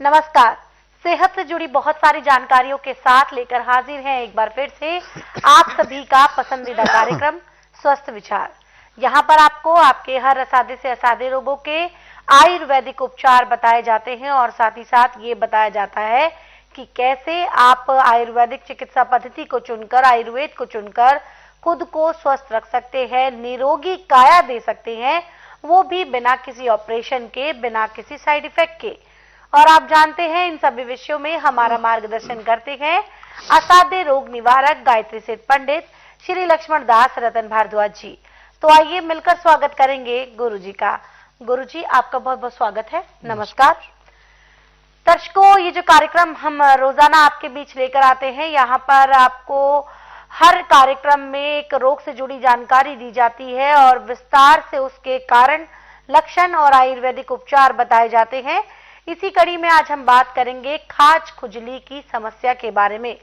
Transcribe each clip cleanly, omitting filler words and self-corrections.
नमस्कार। सेहत से जुड़ी बहुत सारी जानकारियों के साथ लेकर हाजिर हैं एक बार फिर से आप सभी का पसंदीदा कार्यक्रम स्वस्थ विचार। यहाँ पर आपको आपके हर असाध्य से असाध्य रोगों के आयुर्वेदिक उपचार बताए जाते हैं और साथ ही साथ ये बताया जाता है कि कैसे आप आयुर्वेदिक चिकित्सा पद्धति को चुनकर, आयुर्वेद को चुनकर खुद को स्वस्थ रख सकते हैं, निरोगी काया दे सकते हैं, वो भी बिना किसी ऑपरेशन के, बिना किसी साइड इफेक्ट के। और आप जानते हैं इन सभी विषयों में हमारा मार्गदर्शन करते हैं असाध्य रोग निवारक गायत्री सिद्ध पंडित श्री लक्ष्मण दास रतन भारद्वाज जी। तो आइए मिलकर स्वागत करेंगे गुरु जी का। गुरु जी, आपका बहुत बहुत स्वागत है। नमस्कार। दर्शकों, ये जो कार्यक्रम हम रोजाना आपके बीच लेकर आते हैं, यहाँ पर आपको हर कार्यक्रम में एक रोग से जुड़ी जानकारी दी जाती है और विस्तार से उसके कारण, लक्षण और आयुर्वेदिक उपचार बताए जाते हैं। इसी कड़ी में आज हम बात करेंगे खाज खुजली की समस्या के बारे में।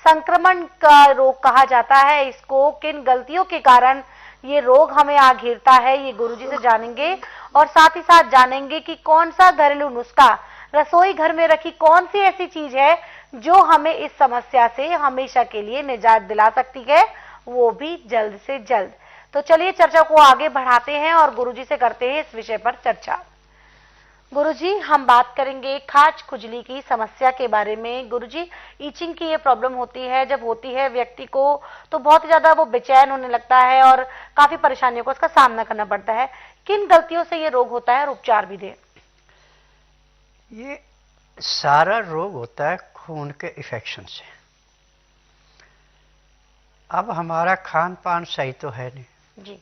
संक्रमण का रोग कहा जाता है इसको। किन गलतियों के कारण ये रोग हमें आ घेरता है, ये गुरुजी से जानेंगे और साथ ही साथ जानेंगे कि कौन सा घरेलू नुस्खा, रसोई घर में रखी कौन सी ऐसी चीज है जो हमें इस समस्या से हमेशा के लिए निजात दिला सकती है, वो भी जल्द से जल्द। तो चलिए चर्चा को आगे बढ़ाते हैं और गुरुजी से करते हैं इस विषय पर चर्चा। गुरुजी, हम बात करेंगे खाज खुजली की समस्या के बारे में। गुरुजी, ईचिंग की ये प्रॉब्लम होती है, जब होती है व्यक्ति को तो बहुत ज्यादा वो बेचैन होने लगता है और काफी परेशानियों को उसका सामना करना पड़ता है। किन गलतियों से ये रोग होता है और उपचार भी दें? ये सारा रोग होता है खून के इन्फेक्शन से। अब हमारा खान पान सही तो है नहीं जी।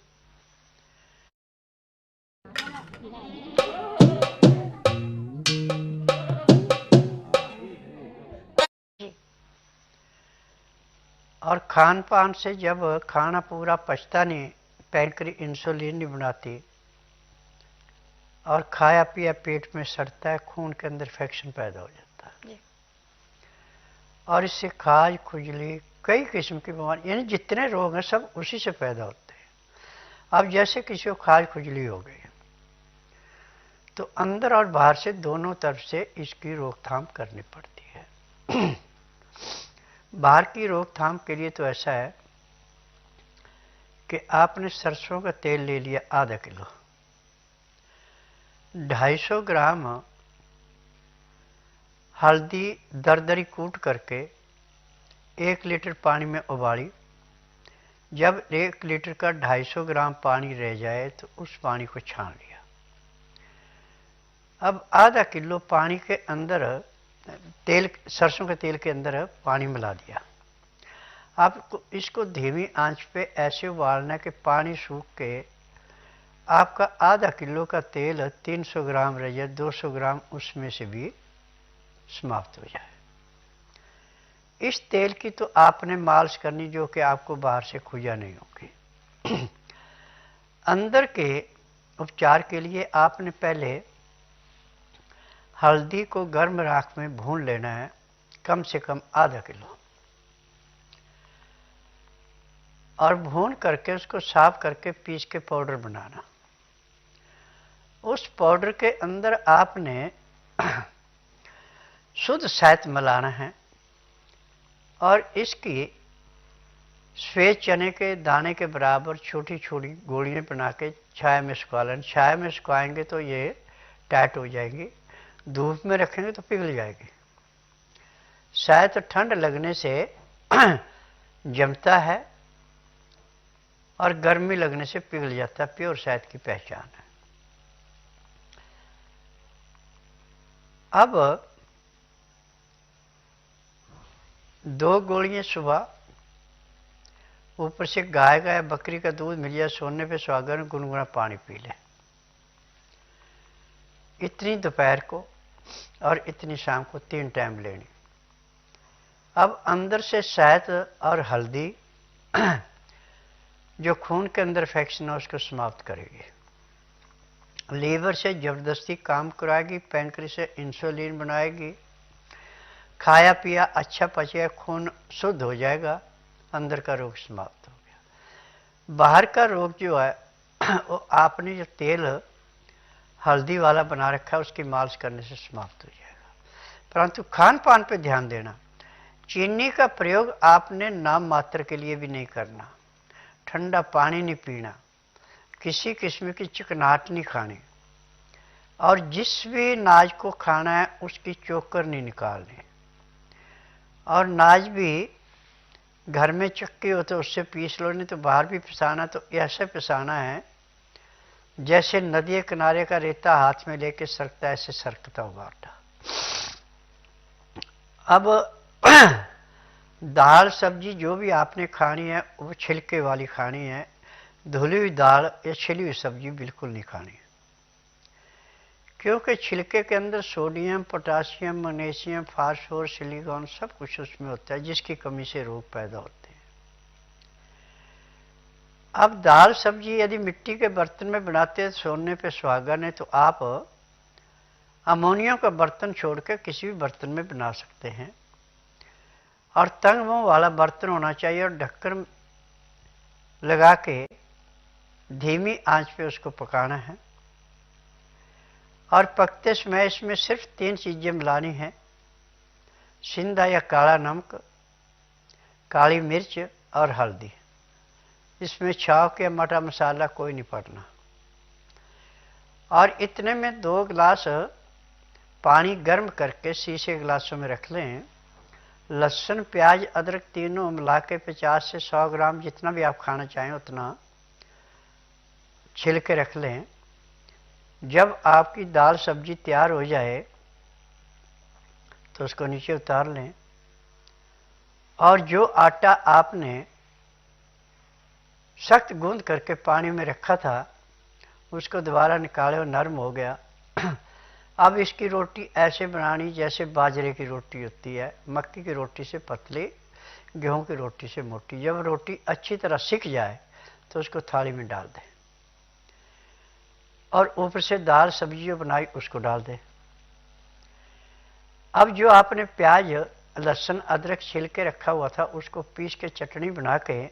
और खान पान से जब खाना पूरा पचता नहीं, पैंक्री इंसुलिन नहीं बनाती और खाया पिया पेट में सड़ता है, खून के अंदर इन्फेक्शन पैदा हो जाता है और इससे खाज खुजली कई किस्म की बीमारी, यानी जितने रोग हैं सब उसी से पैदा होते हैं। अब जैसे किसी को खाज खुजली हो गई तो अंदर और बाहर से दोनों तरफ से इसकी रोकथाम करनी पड़ती है। बाहर की रोकथाम के लिए तो ऐसा है कि आपने सरसों का तेल ले लिया आधा किलो, 250 ग्राम हल्दी दरदरी कूट करके 1 लीटर पानी में उबाली। जब 1 लीटर का 250 ग्राम पानी रह जाए तो उस पानी को छान लिया। अब आधा किलो पानी के अंदर तेल, सरसों के तेल के अंदर पानी मिला दिया। आपको इसको धीमी आंच पे ऐसे उबालना कि पानी सूख के आपका आधा किलो का तेल 300 ग्राम रह जाए, 200 ग्राम उसमें से भी समाप्त हो जाए। इस तेल की तो आपने मालिश करनी जो कि आपको बाहर से खुजा नहीं होगी। अंदर के उपचार के लिए आपने पहले हल्दी को गर्म राख में भून लेना है, कम से कम आधा किलो, और भून करके उसको साफ करके पीस के पाउडर बनाना। उस पाउडर के अंदर आपने शुद्ध शहद मिलाना है और इसकी सफेद चने के दाने के बराबर छोटी छोटी गोलियां बना के छाया में सुखा लेना। छाया में सुखाएंगे तो ये टाइट हो जाएगी, धूप में रखेंगे तो पिघल जाएगी। शायद तो ठंड लगने से जमता है और गर्मी लगने से पिघल जाता है, प्योर शहद की पहचान है। अब 2 गोलियां सुबह, ऊपर से गाय का या बकरी का दूध मिल जाए, सोने पे सुहागा में गुनगुना पानी पी ले। इतनी दोपहर को और इतनी शाम को 3 टाइम लेनी। अब अंदर से शहद और हल्दी जो खून के अंदर इन्फेक्शन है उसको समाप्त करेगी, लीवर से जबरदस्ती काम कराएगी, पैंक्री से इंसुलिन बनाएगी, खाया पिया अच्छा पचेगा, खून शुद्ध हो जाएगा, अंदर का रोग समाप्त हो गया। बाहर का रोग जो है वो आपने जो तेल हल्दी वाला बना रखा है उसकी मालिश करने से समाप्त हो जाएगा। परंतु खान पान पे ध्यान देना। चीनी का प्रयोग आपने नाम मात्र के लिए भी नहीं करना, ठंडा पानी नहीं पीना, किसी किस्म की चिकनाहट नहीं खानी, और जिस भी अनाज को खाना है उसकी चोकर नहीं निकालनी। और अनाज भी घर में चक्की हो तो उससे पीस लो, नहीं तो बाहर भी पिसाना तो ऐसे पिसाना है जैसे नदी किनारे का रेता हाथ में लेके सरकता, ऐसे सरकता हुआ आटा। अब दाल सब्जी जो भी आपने खानी है वो छिलके वाली खानी है, धुली हुई दाल या छिली हुई सब्जी बिल्कुल नहीं खानी है, क्योंकि छिलके के अंदर sodium, potassium, magnesium, phosphorus, silicon सब कुछ उसमें होता है, जिसकी कमी से रोग पैदा होते हैं। अब दाल सब्जी यदि मिट्टी के बर्तन में बनाते हैं सोने पे सुहागन है, तो आप अमोनियम का बर्तन छोड़ के किसी भी बर्तन में बना सकते हैं, और तंग मुंह वाला बर्तन होना चाहिए, और ढक्कन लगा के धीमी आंच पे उसको पकाना है। और पकते समय इसमें सिर्फ 3 चीजें मिलानी हैं, सिंधा या काला नमक, काली मिर्च और हल्दी। इसमें छौंक या मटा मसाला कोई नहीं पड़ना। और इतने में 2 गिलास पानी गर्म करके शीशे गिलासों में रख लें। लहसुन, प्याज, अदरक तीनों मिला के 50 से 100 ग्राम जितना भी आप खाना चाहें उतना छिल के रख लें। जब आपकी दाल सब्जी तैयार हो जाए तो उसको नीचे उतार लें, और जो आटा आपने सख्त गूंद करके पानी में रखा था उसको दोबारा निकाले और नरम हो गया। अब इसकी रोटी ऐसे बनानी जैसे बाजरे की रोटी होती है, मक्की की रोटी से पतली, गेहूं की रोटी से मोटी। जब रोटी अच्छी तरह सिक जाए तो उसको थाली में डाल दें, और ऊपर से दाल सब्जी जो बनाई उसको डाल दें। अब जो आपने प्याज, लहसुन, अदरक छिल के रखा हुआ था उसको पीस के चटनी बना के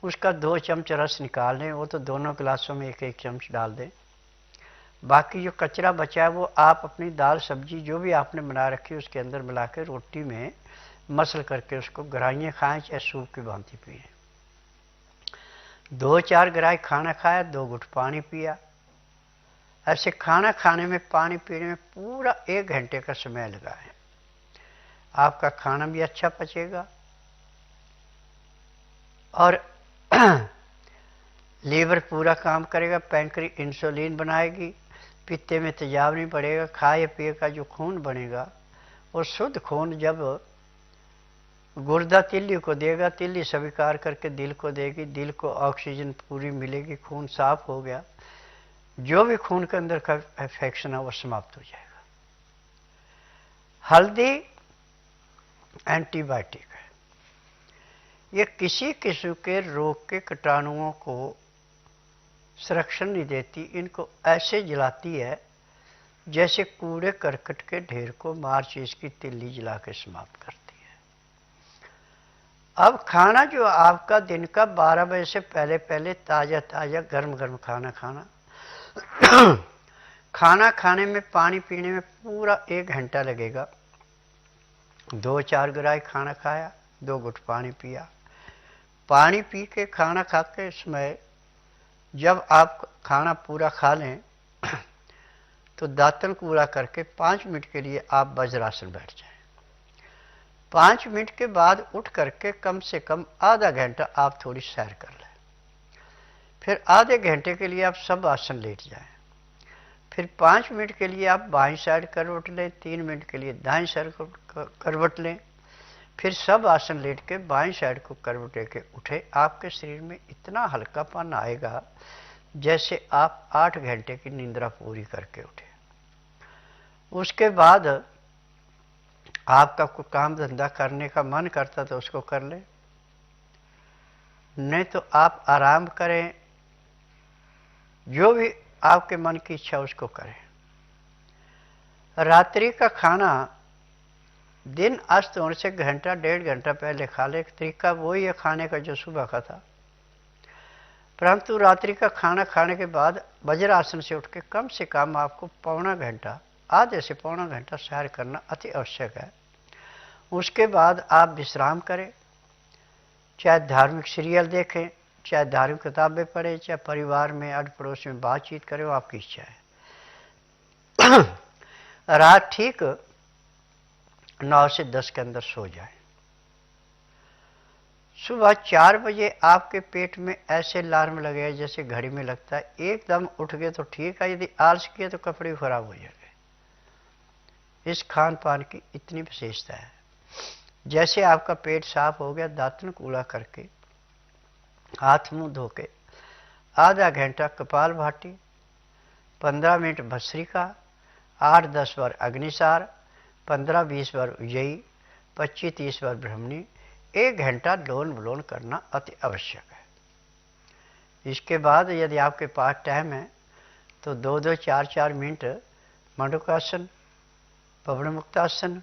उसका 2 चम्मच रस निकाल लें, वो तो दोनों गिलासों में 1-1 चम्मच डाल दें। बाकी जो कचरा बचा है वो आप अपनी दाल सब्जी जो भी आपने बना रखी है उसके अंदर मिला के रोटी में मसल करके उसको गराइयाँ खाएं, चाहे सूप की भांति पिए। 2-4 गराई खाना खाया, 2 घुट पानी पिया। ऐसे खाना खाने में, पानी पीने में पूरा 1 घंटे का समय लगा है। आपका खाना भी अच्छा पचेगा, और लीवर पूरा काम करेगा, पैंक्री इंसुलिन बनाएगी, पित्ते में तेजाब नहीं पड़ेगा, खाए पिए का जो खून बनेगा वो शुद्ध खून जब गुर्दा तिल्ली को देगा, तिल्ली स्वीकार करके दिल को देगी, दिल को ऑक्सीजन पूरी मिलेगी, खून साफ हो गया, जो भी खून के अंदर का इन्फेक्शन है वो समाप्त हो जाएगा। हल्दी एंटीबायोटिक है, ये किसी किस्म के रोग के कीटाणुओं को संरक्षण नहीं देती, इनको ऐसे जलाती है जैसे कूड़े करकट के ढेर को माचिस की तिल्ली जला के समाप्त करती है। अब खाना जो आपका दिन का 12 बजे से पहले पहले ताज़ा ताज़ा गर्म गर्म खाना खाना। खाना खाने में, पानी पीने में पूरा 1 घंटा लगेगा। 2-4 गिराई खाना खाया, 2 घुट पानी पिया। पानी पी के खाना खा के समय जब आप खाना पूरा खा लें तो दांतन कूड़ा करके 5 मिनट के लिए आप वज्रासन बैठ जाएं। 5 मिनट के बाद उठ करके कम से कम आधा घंटा आप थोड़ी सैर कर लें। फिर आधे घंटे के लिए आप सब आसन लेट जाएं। फिर 5 मिनट के लिए आप बाईं साइड करवट लें, 3 मिनट के लिए दाईं साइड करवट लें, फिर सब आसन लेट के बाईं साइड को करवट लेके उठे। आपके शरीर में इतना हल्कापन आएगा जैसे आप 8 घंटे की निंद्रा पूरी करके उठे। उसके बाद आपका कोई काम धंधा करने का मन करता तो उसको कर लें, नहीं तो आप आराम करें, जो भी आपके मन की इच्छा उसको करें। रात्रि का खाना दिन अस्त होने से घंटा 1.5 घंटा पहले खा ले। तरीका वही है खाने का जो सुबह का था, परंतु रात्रि का खाना खाने के बाद वज्रासन से उठ के कम आपको 1.25 घंटा आधे से पौना घंटा सैर करना अति आवश्यक है। उसके बाद आप विश्राम करें, चाहे धार्मिक सीरियल देखें, चाहे धार्मिक किताबें पढ़ें, चाहे परिवार में अड़ पड़ोस में बातचीत करें, वो आपकी इच्छा है। रात ठीक 9 से 10 के अंदर सो जाए। सुबह 4 बजे आपके पेट में ऐसे अलार्म लगे जैसे घड़ी में लगता है, एकदम उठ गए तो ठीक है, यदि आलस किए तो कपड़े खराब हो जाएंगे। इस खान पान की इतनी विशेषता है। जैसे आपका पेट साफ हो गया, दांतन कूड़ा करके हाथ मुंह धो के आधा घंटा कपाल भाती, 15 मिनट भस्त्रिका, 8-10 बार अग्निसार, 15-20 बार उज्जयी, 25-30 बार ब्रह्मणी, 1 घंटा लोन विलोन करना अति आवश्यक है। इसके बाद यदि आपके पास टाइम है तो 2-2, 4-4 मिनट मंडूकासन, पवन मुक्तासन,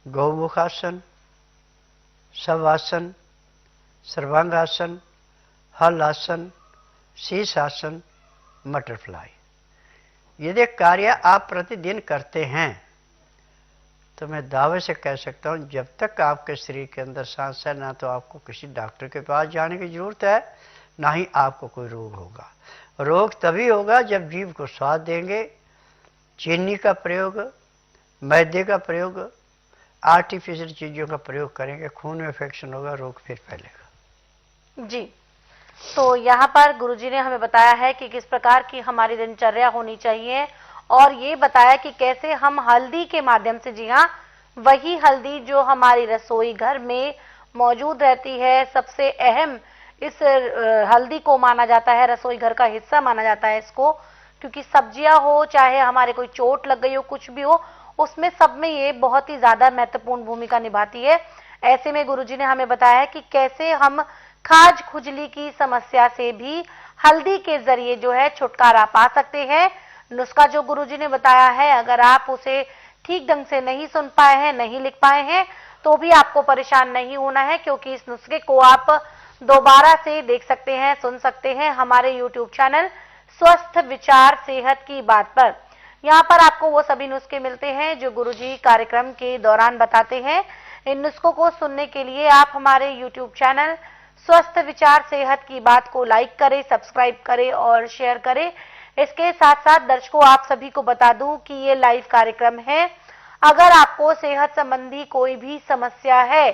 गौमुखासन, शवासन, सर्वांगासन, हलासन, शीर्षासन, बटरफ्लाई। यदि कार्य आप प्रतिदिन करते हैं तो मैं दावे से कह सकता हूं, जब तक आपके शरीर के अंदर सांस है, ना तो आपको किसी डॉक्टर के पास जाने की जरूरत है, ना ही आपको कोई रोग होगा। रोग तभी होगा जब जीव को स्वाद देंगे, चीनी का प्रयोग, मैदे का प्रयोग, आर्टिफिशियल चीजों का प्रयोग करेंगे, खून में इन्फेक्शन होगा, रोग फिर फैलेगा। जी, तो यहाँ पर गुरुजी ने हमें बताया है कि किस प्रकार की हमारी दिनचर्या होनी चाहिए, और ये बताया कि कैसे हम हल्दी के माध्यम से, जी हाँ, वही हल्दी जो हमारी रसोई घर में मौजूद रहती है, सबसे अहम इस हल्दी को माना जाता है, रसोई घर का हिस्सा माना जाता है इसको, क्योंकि सब्जियां हो, चाहे हमारे कोई चोट लग गई हो, कुछ भी हो, उसमें सब में ये बहुत ही ज्यादा महत्वपूर्ण भूमिका निभाती है। ऐसे में गुरुजी ने हमें बताया है कि कैसे हम खाज खुजली की समस्या से भी हल्दी के जरिए जो है छुटकारा पा सकते हैं। नुस्खा जो गुरुजी ने बताया है, अगर आप उसे ठीक ढंग से नहीं सुन पाए हैं, नहीं लिख पाए हैं, तो भी आपको परेशान नहीं होना है, क्योंकि इस नुस्खे को आप दोबारा से देख सकते हैं, सुन सकते हैं हमारे यूट्यूब चैनल स्वस्थ विचार सेहत की बात पर। यहाँ पर आपको वो सभी नुस्खे मिलते हैं जो गुरुजी कार्यक्रम के दौरान बताते हैं। इन नुस्खों को सुनने के लिए आप हमारे यूट्यूब चैनल स्वस्थ विचार सेहत की बात को लाइक करें, सब्सक्राइब करें और शेयर करें। इसके साथ साथ दर्शकों, आप सभी को बता दूं कि ये लाइव कार्यक्रम है। अगर आपको सेहत संबंधी कोई भी समस्या है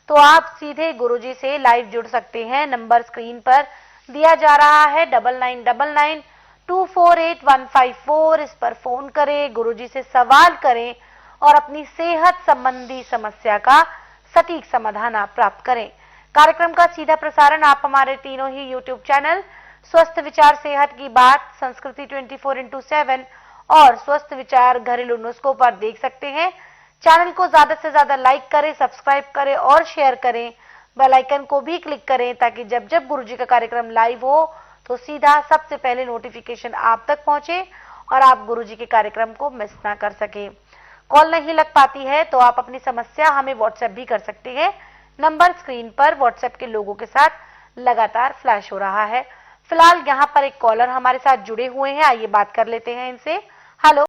तो आप सीधे गुरुजी से लाइव जुड़ सकते हैं। नंबर स्क्रीन पर दिया जा रहा है 9999248154। इस पर फोन करें, गुरुजी से सवाल करें और अपनी सेहत संबंधी समस्या का सटीक समाधान आप प्राप्त करें। कार्यक्रम का सीधा प्रसारण आप हमारे तीनों ही यूट्यूब चैनल स्वस्थ विचार सेहत की बात, संस्कृति 24x7 और स्वस्थ विचार घरेलू नुस्खों पर देख सकते हैं। चैनल को ज्यादा से ज्यादा लाइक करें, सब्सक्राइब करें और शेयर करें। बेल आइकन को भी क्लिक करें ताकि जब जब गुरुजी का कार्यक्रम लाइव हो तो सीधा सबसे पहले नोटिफिकेशन आप तक पहुंचे और आप गुरुजी के कार्यक्रम को मिस ना कर सके। कॉल नहीं लग पाती है तो आप अपनी समस्या हमें व्हाट्सएप भी कर सकते हैं। नंबर स्क्रीन पर व्हाट्सएप के लोगों के साथ लगातार फ्लैश हो रहा है। फिलहाल यहाँ पर एक कॉलर हमारे साथ जुड़े हुए हैं, आइए बात कर लेते हैं इनसे। हेलो।